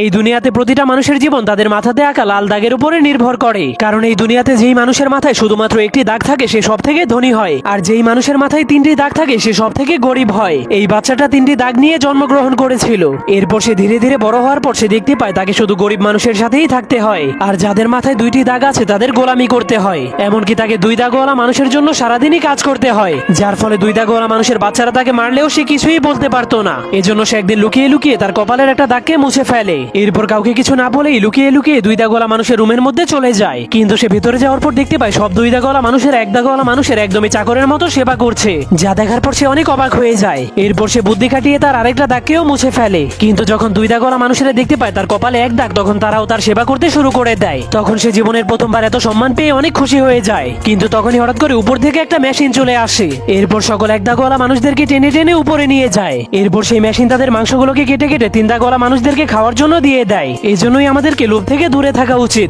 এই দুনিয়াতে প্রতিটা মানুষের জীবন তাদের মাথাতে আঁকা লাল দাগের উপরে নির্ভর করে। কারণ এই দুনিয়াতে যেই মানুষের মাথায় শুধুমাত্র একটি দাগ থাকে সে সব থেকে ধনী হয়, আর যেই মানুষের মাথায় তিনটি দাগ থাকে সে সব থেকে গরিব হয়। এই বাচ্চাটা তিনটি দাগ নিয়ে জন্মগ্রহণ করেছিল। এরপর সে ধীরে ধীরে বড় হওয়ার পর সে দেখতে পায় তাকে শুধু গরিব মানুষের সাথেই থাকতে হয়, আর যাদের মাথায় দুইটি দাগ আছে তাদের গোলামি করতে হয়। এমনকি তাকে দুই দাগওয়ালা মানুষের জন্য সারাদিনই কাজ করতে হয়, যার ফলে দুই দাগওয়ালা মানুষের বাচ্চারা তাকে মারলেও সে কিছুই বলতে পারতো না। এজন্য সে একদিন লুকিয়ে লুকিয়ে তার কপালের একটা দাগকে মুছে ফেলে। এরপর কাউকে কিছু না বলেই লুকিয়ে লুকিয়ে দুই দাগওয়ালা মানুষের রুমের মধ্যে চলে যায়। কিন্তু সে ভিতরে যাওয়ার পর দেখতে পায় সব দুই দাগওয়ালা মানুষের এক দাগওয়ালা মানুষের একদমই চাকরের মতো সেবা করছে, যা দেখার পর সে অনেক অবাক হয়ে যায়। এরপর সে বুদ্ধি খাটিয়ে তার আরেকটা দাগকেও মুছে ফেলে। কিন্তু যখন দুই দাগওয়ালা মানুষেরা দেখতে পায় তার কপালে এক দাগ, তখন তারাও তার সেবা করতে শুরু করে দেয়। তখন সে জীবনের প্রথমবার এত সম্মান পেয়ে অনেক খুশি হয়ে যায়। কিন্তু তখনই হঠাৎ করে উপর থেকে একটা মেশিন চলে আসে। এরপর সকল এক দাগওয়ালা মানুষদেরকে টেনে টেনে উপরে নিয়ে যায়। এরপর সেই মেশিন তাদের মাংসগুলোকে কেটে কেটে তিন দাগওয়ালা মানুষদেরকে খাওয়ার জন্য দিয়ে দেয়। এই জন্যই আমাদেরকে লোভ থেকে দূরে থাকা উচিত।